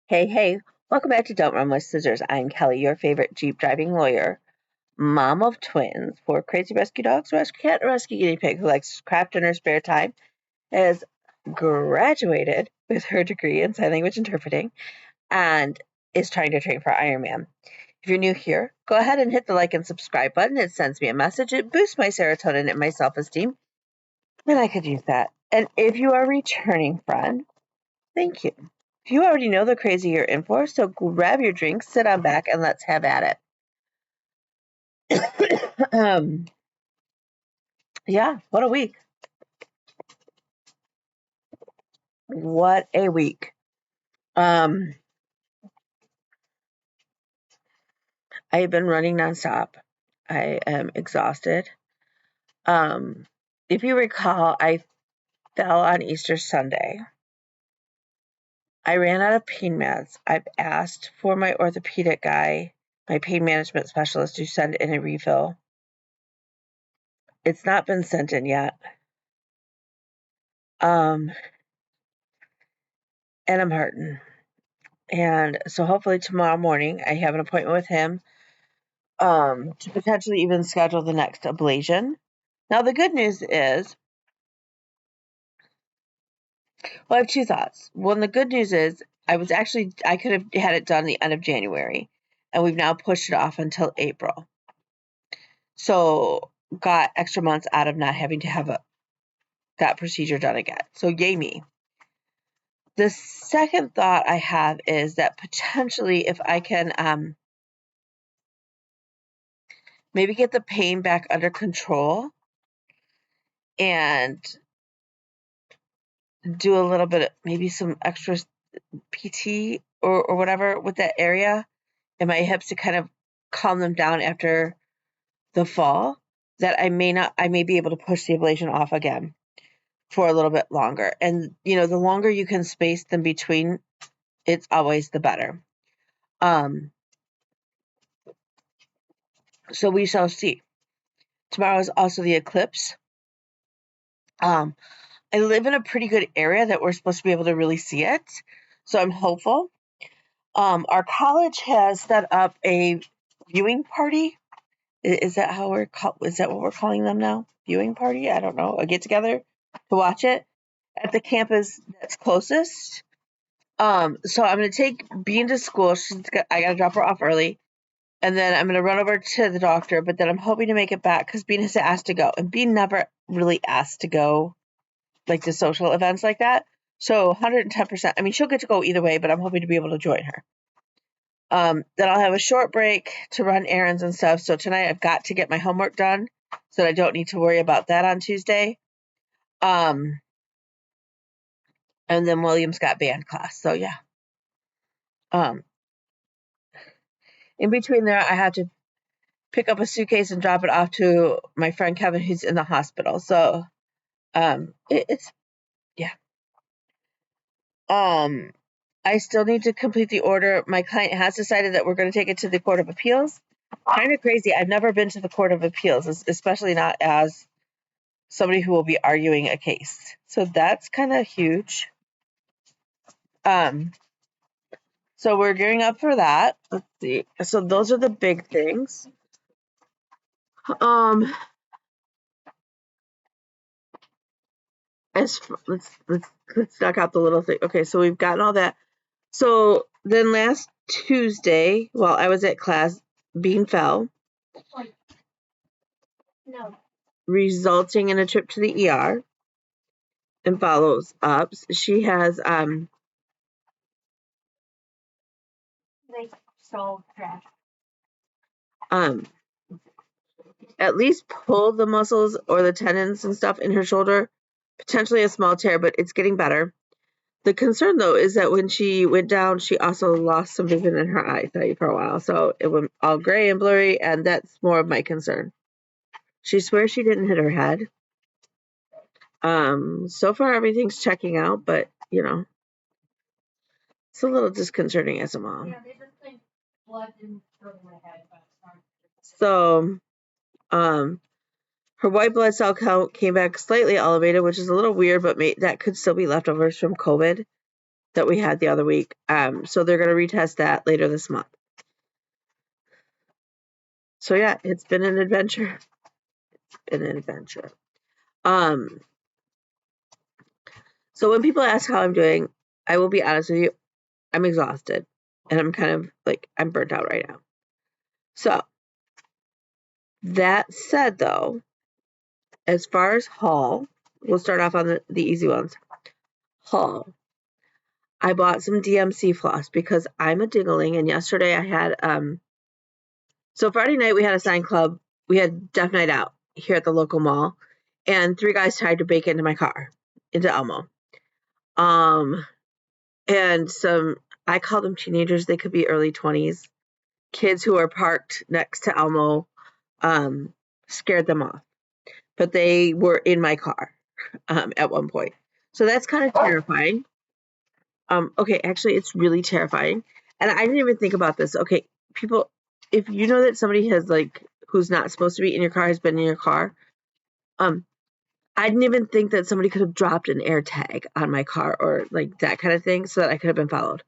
Hey, welcome back to Don't Run with Scissors. I'm Kelly, your favorite Jeep driving lawyer, mom of twins, 4 crazy rescue dogs, rescue cat, and rescue guinea pig who likes to craft in her spare time, has graduated with her degree in sign language interpreting, and is trying to train for Ironman. If you're new here, go ahead and hit the like and subscribe button. It sends me a message. It boosts my serotonin and my self-esteem, and I could use that. And if you are a returning friend, thank you. You already know the crazy you're in for, so grab your drink, sit on back, and let's have at it. Yeah, what a week. What a week. I've been running nonstop. I am exhausted. If you recall, I fell on Easter Sunday. I ran out of pain meds. I've asked for my orthopedic guy, my pain management specialist, to send in a refill. It's not been sent in yet. And I'm hurting. And so hopefully tomorrow morning I have an appointment with him to potentially even schedule the next ablation. Now the good news is, well, I have two thoughts. One, the good news is I could have had it done the end of January, and we've now pushed it off until April. So got extra months out of not having to have that procedure done again. So yay me. The second thought I have is that potentially if I can maybe get the pain back under control and do a little bit of maybe some extra PT or whatever with that area in my hips to kind of calm them down after the fall, that I may be able to push the ablation off again for a little bit longer. And, the longer you can space them between, it's always the better. So we shall see. Tomorrow is also the eclipse. I live in a pretty good area that we're supposed to be able to really see it. So I'm hopeful. Our college has set up a viewing party. Is that what we're calling them now? Viewing party? I don't know. A get together to watch it at the campus that's closest. So I'm gonna take Bean to school. I gotta drop her off early, and then I'm gonna run over to the doctor. But then I'm hoping to make it back because Bean has asked to go, and Bean never really asked to go, like to social events like that. So 110%. I mean, she'll get to go either way, but I'm hoping to be able to join her. Then I'll have a short break to run errands and stuff. So tonight I've got to get my homework done so I don't need to worry about that on Tuesday. And then William's got band class. So yeah. In between there, I have to pick up a suitcase and drop it off to my friend Kevin, who's in the hospital. So, it's, yeah. I still need to complete the order. My client has decided that we're going to take it to the Court of Appeals. Kind of crazy. I've never been to the Court of Appeals, especially not as somebody who will be arguing a case. So that's kind of huge. So we're gearing up for that. Let's see. So those are the big things. Let's knock out the little thing. Okay, so we've gotten all that. So then last Tuesday, while I was at class, Bean fell. No. Resulting in a trip to the ER and follows up. She has so trash. At least pulled the muscles or the tendons and stuff in her shoulder, potentially a small tear, but it's getting better. The concern, though, is that when she went down, she also lost some vision in her eyesight for a while. So it went all gray and blurry, and that's more of my concern. She swears she didn't hit her head. So far, everything's checking out, but, it's a little disconcerting as a mom. Yeah, they just think blood didn't go to my head. So, her white blood cell count came back slightly elevated, which is a little weird, but that could still be leftovers from COVID. that we had the other week. So they're going to retest that later this month. So yeah, it's been an adventure. So when people ask how I'm doing, I will be honest with you, I'm exhausted. And I'm kind of like, I'm burnt out right now. So that said, though, as far as haul, we'll start off on the easy ones. Haul. I bought some DMC floss because I'm a dingling, and yesterday I had so Friday night we had a sign club. We had Deaf Night Out here at the local mall, and 3 guys tried to break into my car, into Elmo. And I call them teenagers. They could be early 20s. Kids who are parked next to Elmo, scared them off. But they were in my car at one point. So that's kind of terrifying. Okay, actually, it's really terrifying. And I didn't even think about this. Okay, people, if you know that somebody has, like, who's not supposed to be in your car has been in your car, I didn't even think that somebody could have dropped an air tag on my car or, like, that kind of thing so that I could have been followed.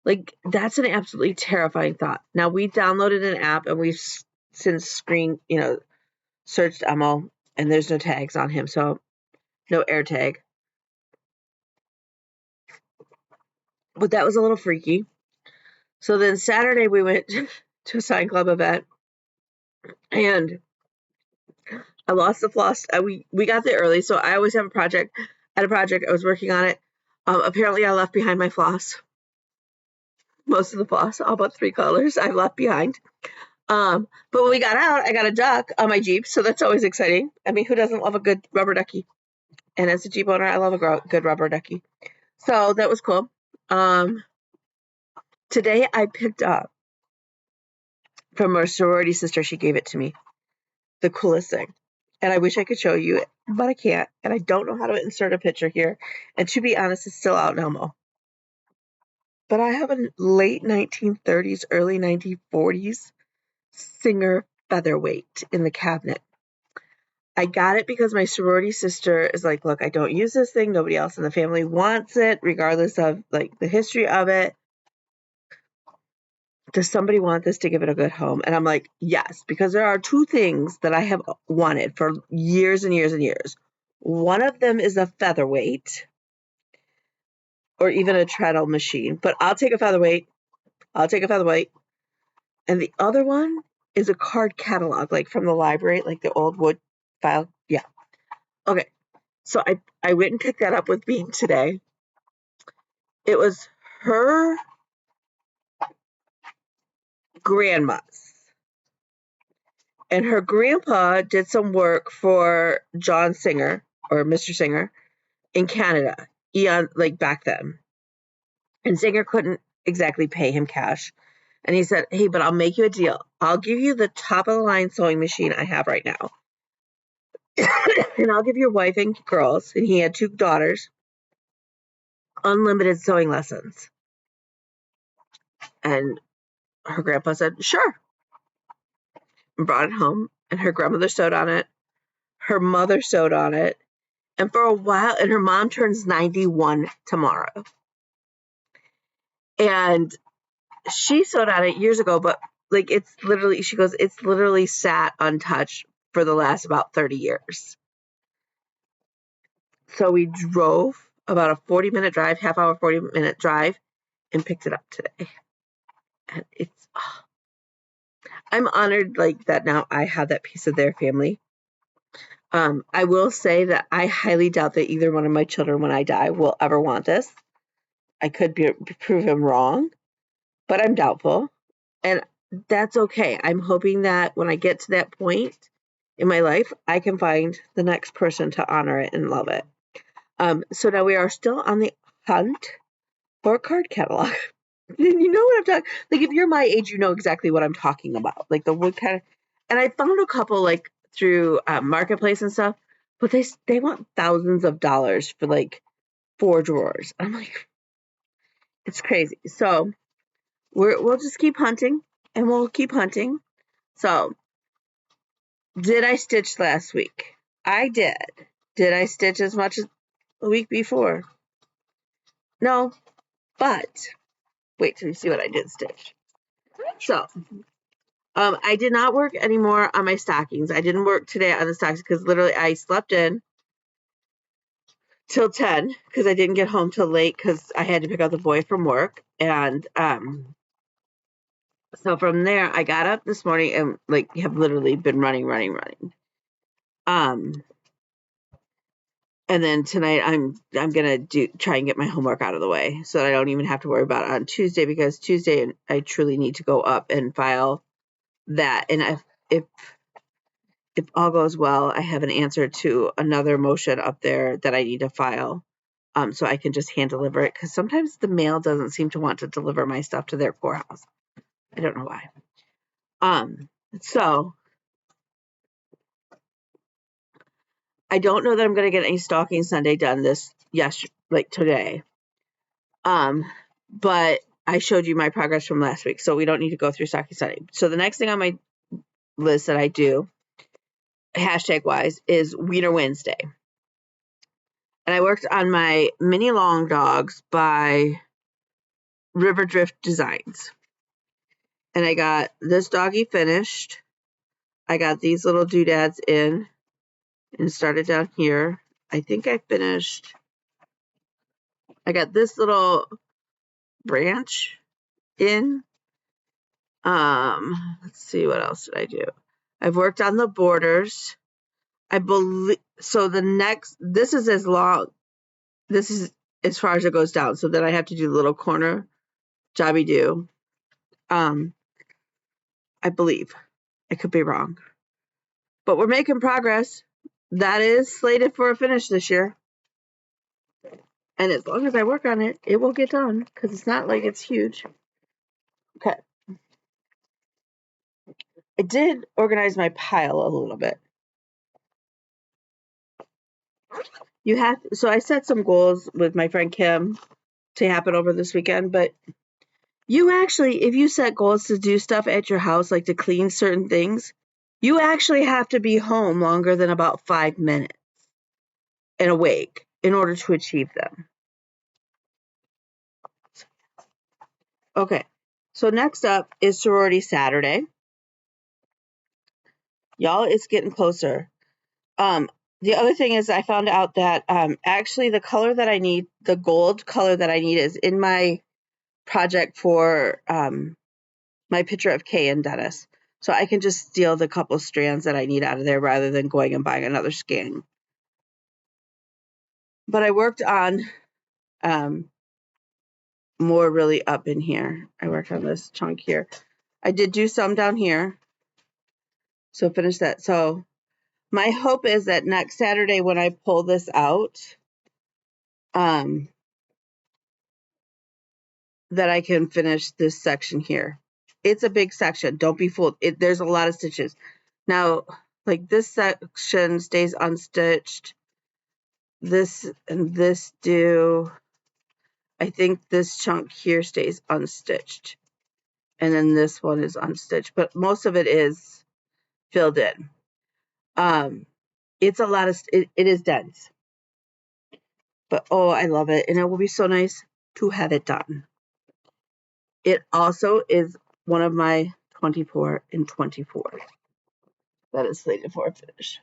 Like, that's an absolutely terrifying thought. Now, we downloaded an app and we've since searched Elmo, and there's no tags on him, so no air tag. But that was a little freaky. So then Saturday we went to a sign club event, and I lost the floss. We got there early, so I always have a project. I had a project. I was working on it. Apparently, I left behind my floss. Most of the floss, all but 3 colors, I left behind. But when we got out, I got a duck on my Jeep, so that's always exciting. I mean, who doesn't love a good rubber ducky? And as a Jeep owner, I love a good rubber ducky. So that was cool. Today I picked up from our sorority sister. She gave it to me. The coolest thing. And I wish I could show you it, but I can't. And I don't know how to insert a picture here. And to be honest, it's still out in Elmo. But I have a late 1930s, early 1940s Singer featherweight in the cabinet. I got it because my sorority sister is like, look, I don't use this thing. Nobody else in the family wants it, regardless of, like, the history of it. Does somebody want this to give it a good home? And I'm like, yes, because there are 2 things that I have wanted for years and years and years. One of them is a featherweight or even a treadle machine, but I'll take a featherweight. And the other one is a card catalog, like from the library, like the old wood file. Yeah. Okay. So I went and picked that up with Bean today. It was her grandma's. And her grandpa did some work for John Singer or Mr. Singer in Canada, like back then. And Singer couldn't exactly pay him cash. And he said, hey, but I'll make you a deal. I'll give you the top of the line sewing machine I have right now. And I'll give your wife and girls, and he had 2 daughters, unlimited sewing lessons. And her grandpa said, sure. And brought it home. And her grandmother sewed on it. Her mother sewed on it. And for a while, and her mom turns 91 tomorrow. And she sewed on it years ago, but like she goes, it's literally sat untouched for the last about 30 years. So we drove about a 40-minute drive, half hour, 40-minute drive, and picked it up today. And I'm honored like that now I have that piece of their family. I will say that I highly doubt that either one of my children, when I die, will ever want this. I could be proven wrong, but I'm doubtful. And that's okay. I'm hoping that when I get to that point in my life, I can find the next person to honor it and love it. So now we are still on the hunt for a card catalog. You know what I'm talking? Like, if you're my age, you know exactly what I'm talking about. Like the wood kind of. And I found a couple like through Marketplace and stuff, but they want thousands of dollars for like 4 drawers. I'm like, it's crazy. So we'll just keep hunting, and we'll keep hunting. So, did I stitch last week? I did. Did I stitch as much as the week before? No. But wait till you see what I did stitch. So I did not work anymore on my stockings. I didn't work today on the stockings because literally I slept in till 10 because I didn't get home till late because I had to pick up the boy from work. And so from there, I got up this morning and like have literally been running. And then tonight I'm gonna try and get my homework out of the way so that I don't even have to worry about it on Tuesday, because Tuesday I truly need to go up and file that. And if all goes well, I have an answer to another motion up there that I need to file. So I can just hand deliver it, because sometimes the mail doesn't seem to want to deliver my stuff to their courthouse. I don't know why. So I don't know that I'm going to get any Stalking Sunday done today. But I showed you my progress from last week, so we don't need to go through Stalking Sunday. So the next thing on my list that I do, hashtag wise, is Wiener Wednesday. And I worked on my mini long dogs by River Drift Designs. And I got this doggy finished. I got these little doodads in and started down here. I think I finished. I got this little branch in. Let's see, what else did I do? I've worked on the borders. I believe so. This is as long. This is as far as it goes down. So then I have to do the little corner jobby do. I believe. I could be wrong. But we're making progress. That is slated for a finish this year. And as long as I work on it, it will get done, because it's not like it's huge. Okay. I did organize my pile a little bit. So I set some goals with my friend Kim to happen over this weekend, but you actually, if you set goals to do stuff at your house, like to clean certain things, you actually have to be home longer than about 5 minutes and awake in order to achieve them. Okay, so next up is Sorority Saturday. Y'all, it's getting closer. The other thing is I found out that actually the color that I need, the gold color that I need, is in my project for my picture of Kay and Dennis. So I can just steal the couple strands that I need out of there rather than going and buying another skein. But I worked on more really up in here. I worked on this chunk here. I did do some down here. So finish that. So my hope is that next Saturday when I pull this out, that I can finish this section here. It's a big section. Don't be fooled. There's a lot of stitches. Now, like this section stays unstitched. This and this do. I think this chunk here stays unstitched. And then this one is unstitched. But most of it is filled in. It's a lot of, it is dense. But oh, I love it. And it will be so nice to have it done. It also is one of my 24 and 24 that is slated for a finish.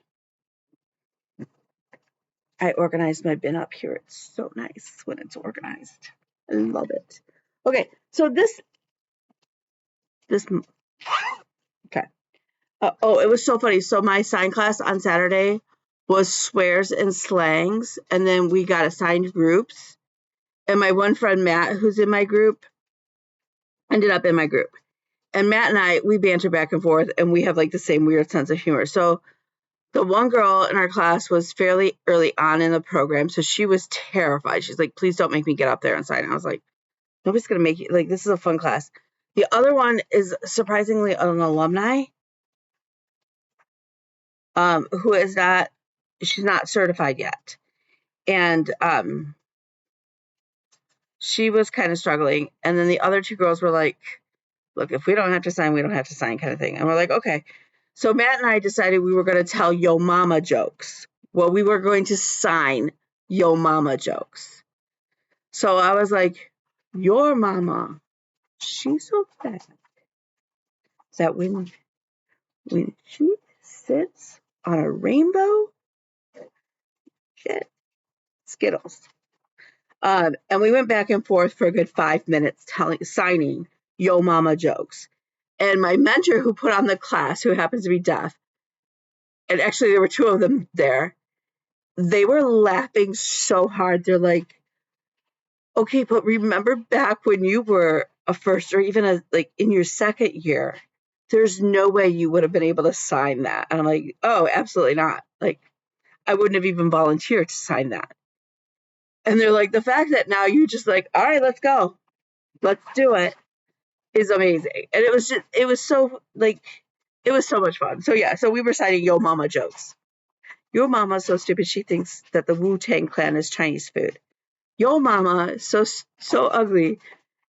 I organized my bin up here. It's so nice when it's organized. I love it. Okay, so this, okay. It was so funny. So my sign class on Saturday was swears and slangs, and then we got assigned groups. And my one friend, Matt, who's in my group, ended up in my group. And Matt and I, we banter back and forth, and we have like the same weird sense of humor. So the one girl in our class was fairly early on in the program, so she was terrified. She's like, please don't make me get up there and sign. I was like, nobody's going to make you, like, this is a fun class. The other one is surprisingly an alumni who is not, she's not certified yet. And she was kind of struggling. And then the other two girls were like, look, if we don't have to sign, we don't have to sign, kind of thing. And we're like, okay. So Matt and I decided we were going to tell Yo Mama jokes. Well, we were going to sign Yo Mama jokes. So I was like, Your mama, she's so fat that when she sits on a rainbow, shit, Skittles. And we went back and forth for a good 5 minutes signing Yo Mama jokes. And my mentor who put on the class, who happens to be deaf, and actually there were two of them there, they were laughing so hard. They're like, okay, but remember back when you were a first or even like in your second year, there's no way you would have been able to sign that. And I'm like, oh, absolutely not. Like, I wouldn't have even volunteered to sign that. And they're like, the fact that now you just like, all right, let's go. Let's do it is amazing. And it was so much fun. So yeah, so we were citing Yo Mama jokes. Yo Mama's so stupid she thinks that the Wu-Tang Clan is Chinese food. Yo Mama is so ugly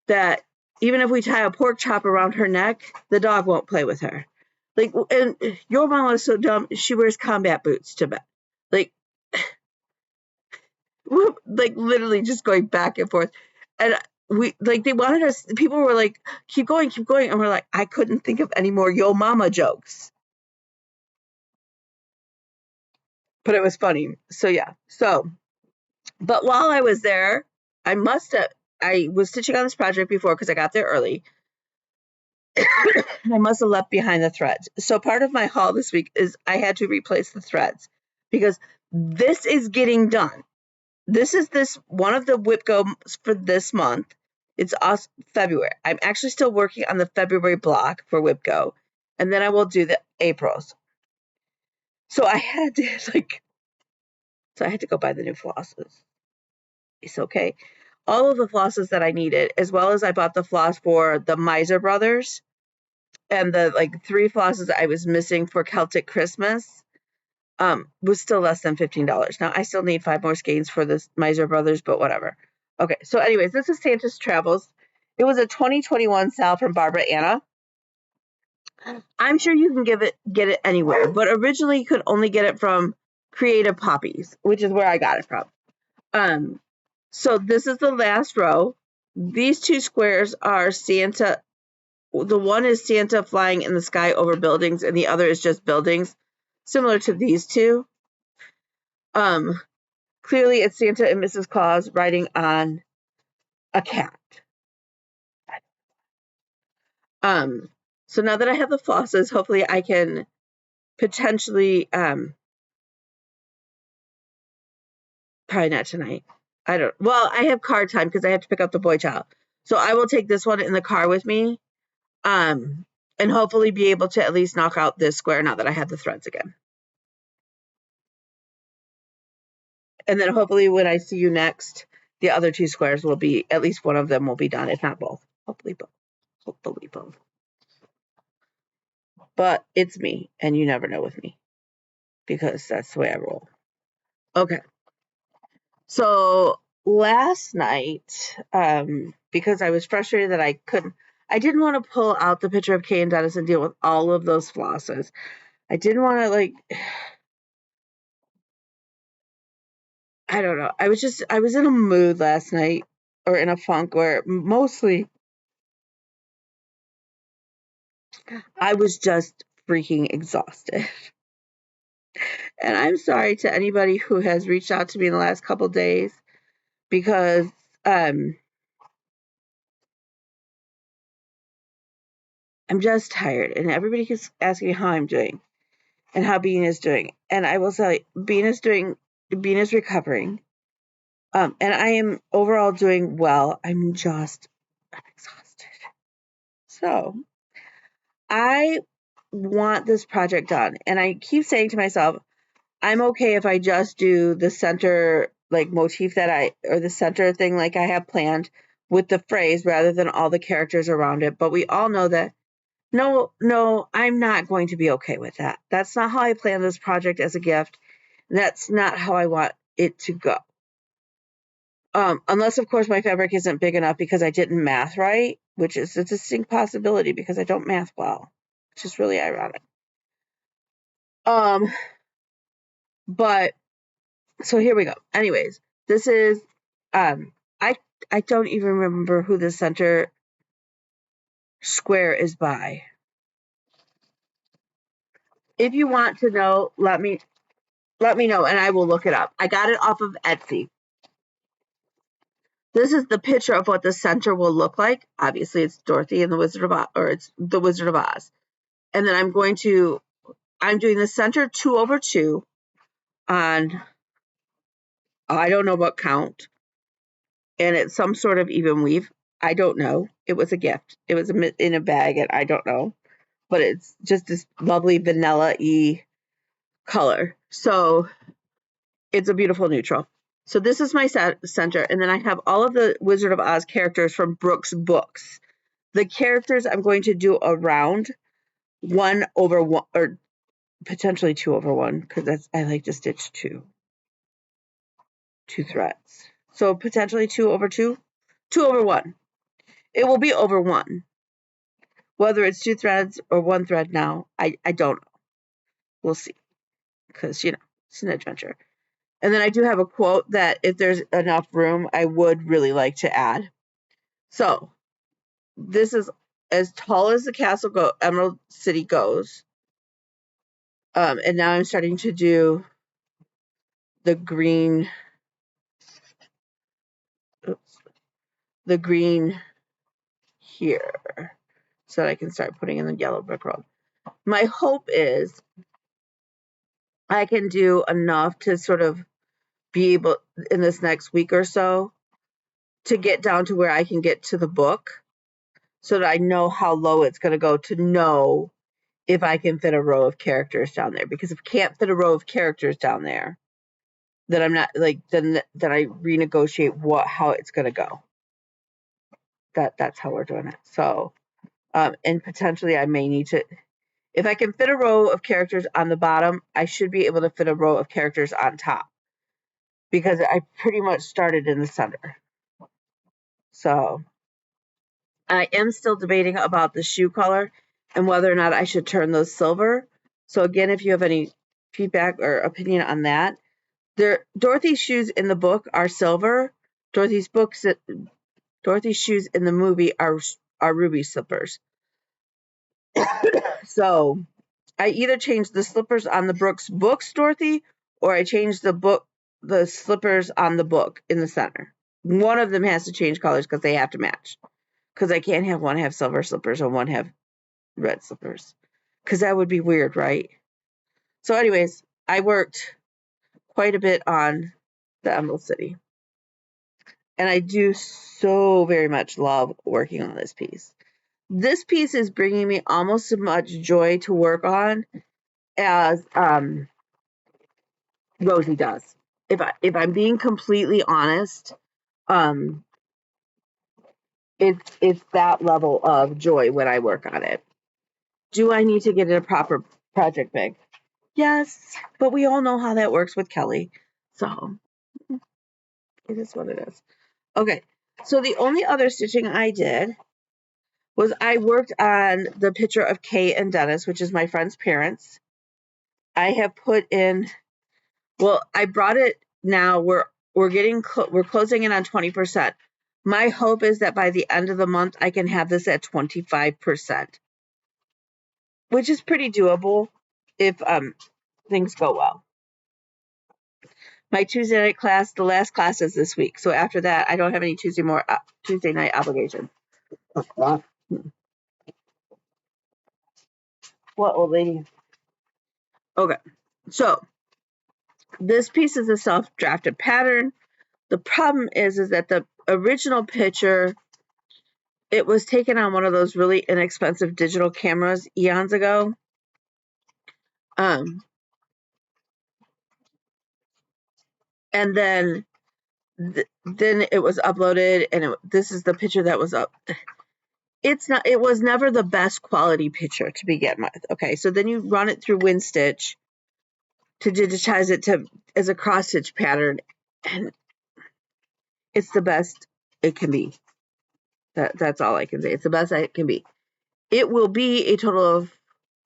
that even if we tie a pork chop around her neck, the dog won't play with her. Like, and Your Mama is so dumb, she wears combat boots to bed. Like, literally just going back and forth. And they wanted us, people were like, keep going. And we're like, I couldn't think of any more Yo Mama jokes. But it was funny. So yeah. But while I was there, I was stitching on this project before because I got there early. I must have left behind the threads. So part of my haul this week is I had to replace the threads because this is getting done. This is one of the whip goes for this month. It's February. I'm actually still working on the February block for whip go, and then I will do the April's. So I had to go buy the new flosses. It's okay. All of the flosses that I needed, as well as I bought the floss for the Miser Brothers and the 3 flosses I was missing for Celtic Christmas, was still less than $15. Now I still need 5 more skeins for the Miser Brothers, but whatever. Okay, so anyways, this is Santa's Travels. It was a 2021 sale from Barbara Anna. I'm sure you can get it anywhere, but originally you could only get it from Creative Poppies, which is where I got it from. So this is the last row. These 2 squares are Santa. The one is Santa flying in the sky over buildings, and the other is just buildings, similar to these 2. Clearly it's Santa and Mrs. Claus riding on a cat. So now that I have the flosses, hopefully I can potentially, probably not tonight. I have car time because I have to pick up the boy child. So I will take this one in the car with me, and hopefully be able to at least knock out this square now that I have the threads again. And then hopefully when I see you next, the other 2 squares will be, at least one of them will be done, if not both. Hopefully both. But it's me, and you never know with me, because that's the way I roll. Okay. So last night, because I was frustrated that I didn't want to pull out the picture of Kay and Dennis and deal with all of those flosses. I didn't want to I don't know. I was in a mood last night, or in a funk, where mostly I was just freaking exhausted. And I'm sorry to anybody who has reached out to me in the last couple days, because I'm just tired, and everybody keeps asking me how I'm doing and how Bean is doing. And I will say, Bean is recovering. And I am overall doing well. I'm exhausted. So I want this project done. And I keep saying to myself, I'm okay if I just do the center motif or the center thing I have planned with the phrase rather than all the characters around it. But we all know that no, I'm not going to be okay with that. That's not how I planned this project as a gift. That's not how I want it to go. Unless, of course, my fabric isn't big enough because I didn't math right, which is a distinct possibility because I don't math well, which is really ironic. But so here we go. Anyways, this is I I don't even remember who the center square is by. If you want to know, let me know and I will look it up. I got it off of Etsy. This is the picture of what the center will look like. Obviously, it's Dorothy and the Wizard of Oz, or it's the Wizard of Oz. And then I'm doing the center 2/2 on, I don't know what count, and it's some sort of even weave. I don't know. It was a gift. It was in a bag, and I don't know. But it's just this lovely vanilla-y color. So it's a beautiful neutral. So this is my center, and then I have all of the Wizard of Oz characters from Brooks books. The characters I'm going to do around 1/1, or potentially 2/1, because I like to stitch two threads. So potentially 2/2, 2/1. It will be over 1. Whether it's 2 threads or 1 thread now, I don't know. We'll see, because it's an adventure. And then I do have a quote that if there's enough room, I would really like to add. So this is as tall as the castle Emerald City goes. And now I'm starting to do the green. The green here, so that I can start putting in the yellow brick road. My hope is I can do enough to sort of be able in this next week or so to get down to where I can get to the book, so that I know how low it's going to go, to know if I can fit a row of characters down there. Because if I can't fit a row of characters down there, then I'm not then I renegotiate how it's going to go. That's how we're doing it. So, and potentially I may need to, if I can fit a row of characters on the bottom, I should be able to fit a row of characters on top, because I pretty much started in the center. So I am still debating about the shoe color and whether or not I should turn those silver. So again, if you have any feedback or opinion on that, Dorothy's shoes in the book are silver. Dorothy's shoes in the movie are ruby slippers. So I either change the slippers on the Brooks books, Dorothy, or I change the slippers on the book in the center. One of them has to change colors because they have to match. Because I can't have one have silver slippers and one have red slippers. Because that would be weird, right? So anyways, I worked quite a bit on the Emerald City. And I do so very much love working on this piece. This piece is bringing me almost as much joy to work on as Rosie does. If I'm being completely honest, it's that level of joy when I work on it. Do I need to get a proper project bag? Yes, but we all know how that works with Kelly. So it is what it is. Okay, so the only other stitching I did was I worked on the picture of Kate and Dennis, which is my friend's parents. I have put in, well, I brought it now. We're closing in on 20%. My hope is that by the end of the month, I can have this at 25%, which is pretty doable if things go well. My Tuesday night class, the last class is this week. So after that, I don't have any Tuesday night obligations. What, old lady? Okay, so this piece is a self-drafted pattern. The problem is that the original picture, it was taken on one of those really inexpensive digital cameras eons ago. And then it was uploaded, and this is the picture that was up. It was never the best quality picture to begin with. Okay, so then you run it through WinStitch to digitize it as a cross stitch pattern, and it's the best it can be. That's all I can say. It's the best it can be. It will be a total of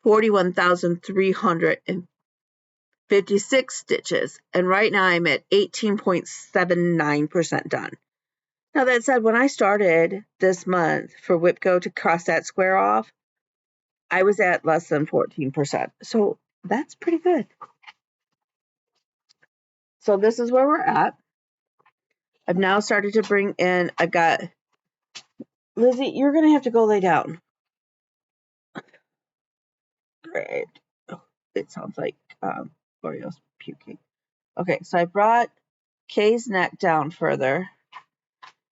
41,356 stitches, and right now I'm at 18.79% done. Now, that said, when I started this month for WIPCO to cross that square off, I was at less than 14%. So that's pretty good. So this is where we're at. I've now started to bring in, I've got, Lizzie, you're going to have to go lay down. Great. Oh, it sounds like Oreo's puking. Okay, so I brought Kay's neck down further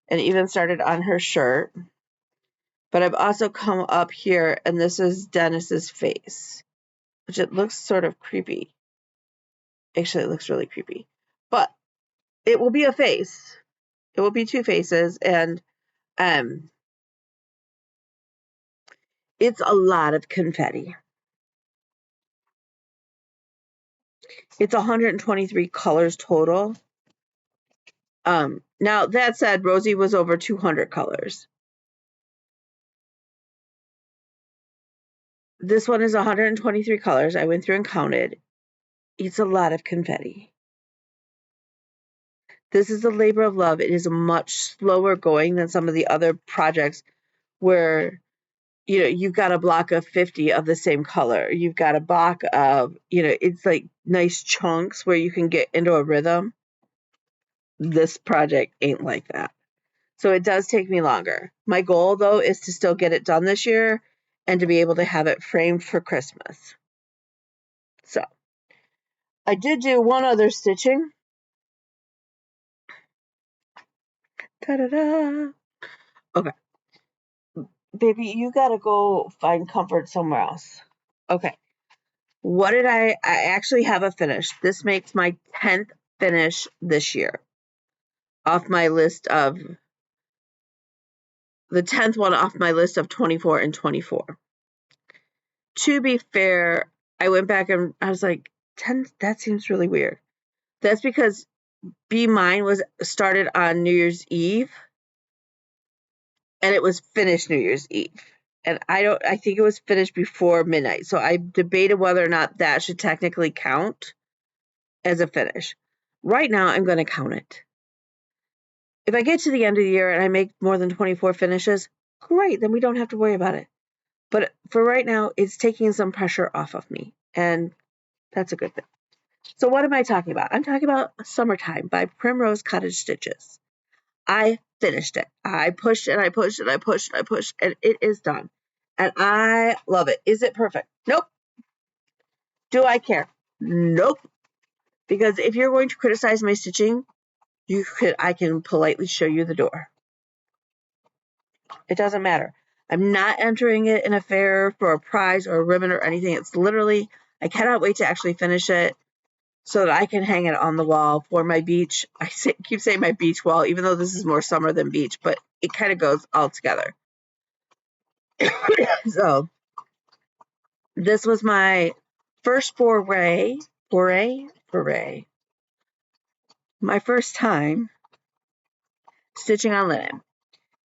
and even started on her shirt. But I've also come up here, and this is Dennis's face, which it looks sort of creepy. Actually, it looks really creepy. But it will be a face. It will be two faces, and it's a lot of confetti. It's 123 colors total. Now, that said, Rosie was over 200 colors. This one is 123 colors. I went through and counted. It's a lot of confetti. This is a labor of love. It is much slower going than some of the other projects where, you've got a block of 50 of the same color. You've got a block of, it's like nice chunks where you can get into a rhythm. This project ain't like that. So it does take me longer. My goal, though, is to still get it done this year and to be able to have it framed for Christmas. So I did do one other stitching. Ta-da-da. Okay. Baby, you gotta go find comfort somewhere else. Okay. What did I actually have a finish. This makes my 10th finish this year. Off my list of the 10th one off my list of 24 and 24. To be fair, I went back and I was like, 10, that seems really weird. That's because Be Mine was started on New Year's Eve and it was finished New Year's Eve. And I think it was finished before midnight. So I debated whether or not that should technically count as a finish. Right now, I'm going to count it. If I get to the end of the year and I make more than 24 finishes, great, then we don't have to worry about it. But for right now, it's taking some pressure off of me. And that's a good thing. So what am I talking about? I'm talking about Summertime by Primrose Cottage Stitches. I finished it. I pushed and I pushed and I pushed and I pushed, and it is done. And I love it. Is it perfect? Nope. Do I care? Nope. Because if you're going to criticize my stitching, I can politely show you the door. It doesn't matter. I'm not entering it in a fair for a prize or a ribbon or anything. It's literally, I cannot wait to actually finish it so that I can hang it on the wall for my beach. Keep saying my beach wall, even though this is more summer than beach, but it kind of goes all together. So this was my first foray. My first time stitching on linen.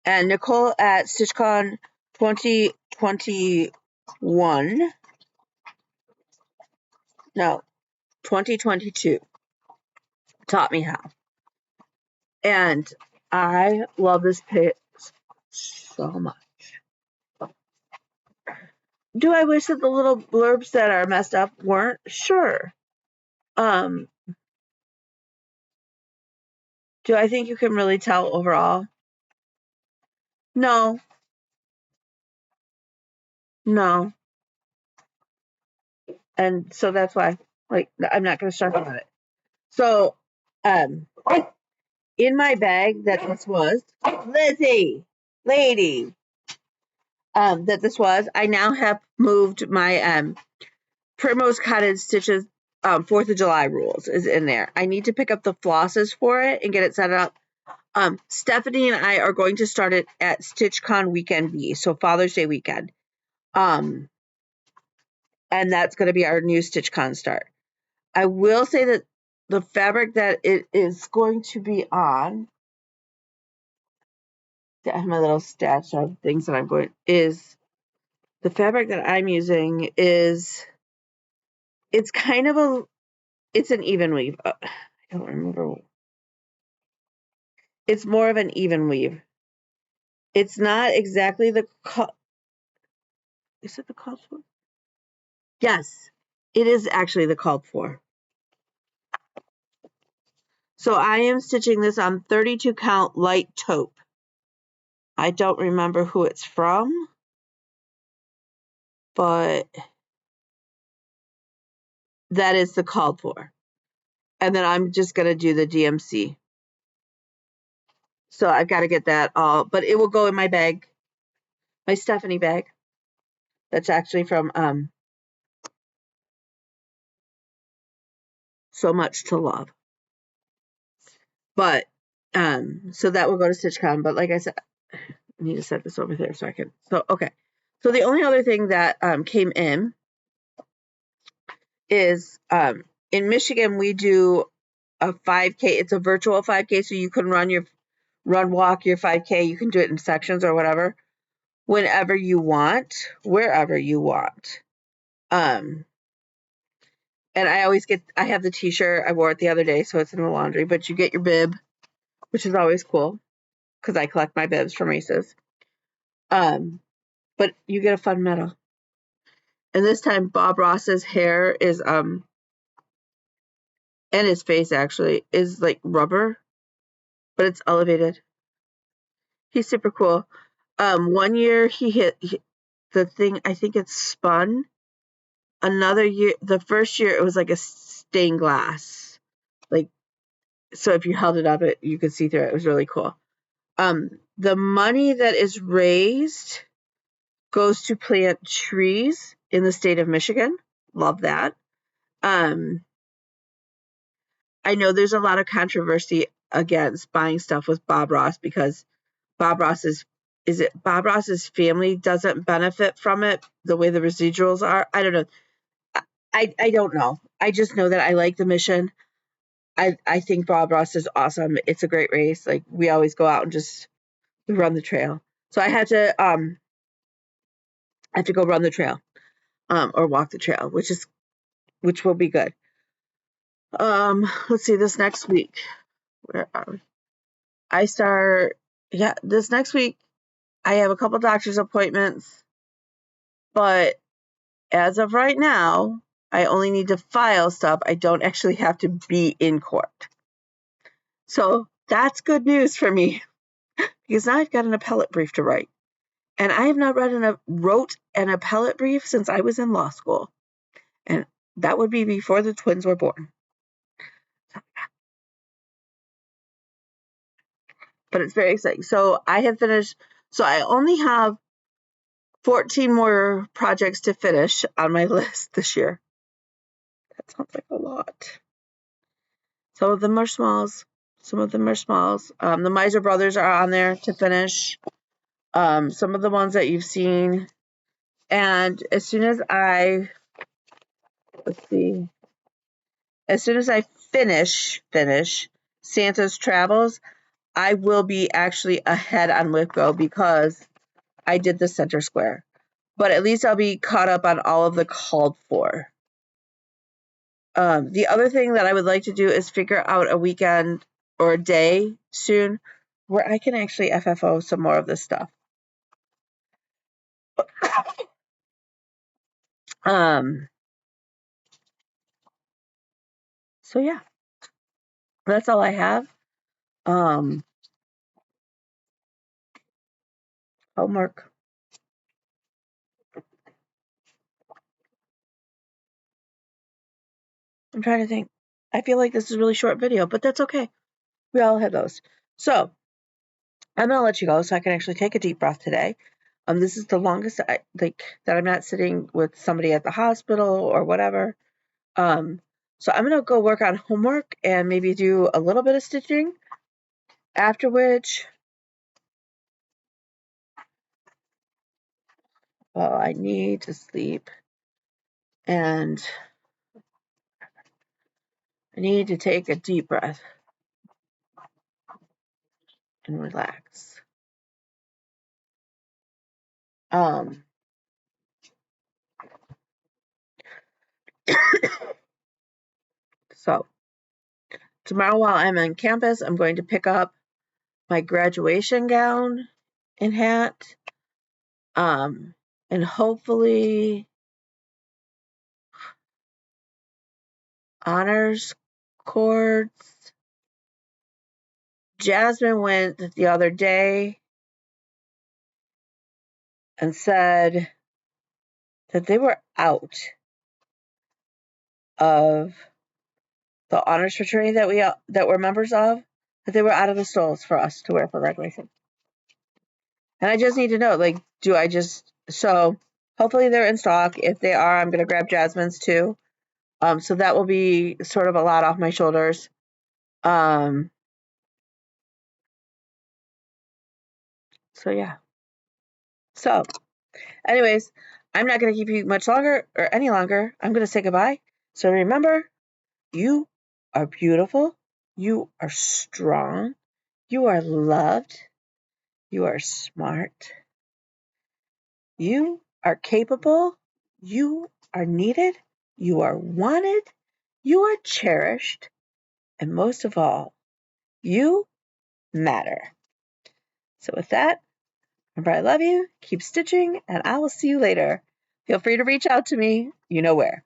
And Nicole at StitchCon 2021, no, 2022 taught me how. And I love this piece so much. Do I wish that the little blurbs that are messed up weren't? Sure. Do I think you can really tell overall? No. No. And so that's why, I'm not going to stress about it. So, in my bag that this was, Lizzie, lady, that this was, I now have moved my Primrose Cottage Stitches 4th of July rules is in there. I need to pick up the flosses for it and get it set up. Stephanie and I are going to start it at StitchCon Weekend B, so Father's Day weekend. And that's going to be our new StitchCon start. I will say that the fabric that it is going to be on, I have my little stash of things that I'm going, is the fabric that I'm using is, it's kind of it's an even weave. I don't remember. It's more of an even weave. It's not exactly the is it the called for? Yes, it is actually the called for. So I am stitching this on 32 count light taupe. I don't remember who it's from, but that is the called for. And then I'm just going to do the DMC. So I've got to get that all, but it will go in my bag, my Stephanie bag. That's actually from So Much to Love. But so that will go to StitchCon. But like I said, I need to set this over there so I can. So okay. So the only other thing that came in is in Michigan we do a 5K. It's a virtual 5K, so you can walk your 5K. You can do it in sections or whatever, whenever you want, wherever you want. And I have the t-shirt. I wore it the other day, so it's in the laundry, but you get your bib, which is always cool because I collect my bibs from races. But you get a fun medal. And this time Bob Ross's hair is and his face actually is like rubber, but it's elevated. He's super cool. One year he hit the thing, I think it's spun. Another year, the first year it was like a stained glass. Like, so if you held it up, you could see through it. It was really cool. The money that is raised goes to plant trees in the state of Michigan. Love that. I know there's a lot of controversy against buying stuff with Bob Ross because Bob Ross's family doesn't benefit from it the way the residuals are. I don't know. I don't know. I just know that I like the mission. I think Bob Ross is awesome. It's a great race. Like we always go out and just run the trail. So I had to go run the trail or walk the trail, which will be good. Let's see, this next week. Where are we? This next week I have a couple doctor's appointments, but as of right now, I only need to file stuff. I don't actually have to be in court. So that's good news for me because now I've got an appellate brief to write. And I have not wrote an appellate brief since I was in law school. And that would be before the twins were born. But it's very exciting. So I have finished. So I only have 14 more projects to finish on my list this year. That sounds like a lot. Some of them are smalls. The Miser Brothers are on there to finish. Some of the ones that you've seen. And as soon as I finish Santa's Travels, I will be actually ahead on Lithgow because I did the center square. But at least I'll be caught up on all of the called for. The other thing that I would like to do is figure out a weekend or a day soon where I can actually FFO some more of this stuff. So yeah, that's all I have. Homework. I'm trying to think. I feel like this is a really short video, but that's okay. We all have those. So I'm gonna let you go so I can actually take a deep breath today. This is the longest that I'm not sitting with somebody at the hospital or whatever. So I'm gonna go work on homework and maybe do a little bit of stitching. After which, I need to sleep and I need to take a deep breath and relax. So tomorrow while I'm on campus, I'm going to pick up my graduation gown and hat, and hopefully honors cords. Jasmine went the other day and said that they were out of the honors fraternity that we're members of, that they were out of the stalls for us to wear for graduation. And I just need to know, like, do I just so hopefully they're in stock. If they are, I'm gonna grab Jasmine's too. So that will be sort of a lot off my shoulders. So yeah. So, anyways, I'm not gonna keep you much longer or any longer. I'm gonna say goodbye. So remember, you are beautiful. You are strong. You are loved. You are smart. You are capable. You are needed. You are wanted. You are cherished. And most of all, you matter. So with that, remember I love you, keep stitching, and I will see you later. Feel free to reach out to me. You know where.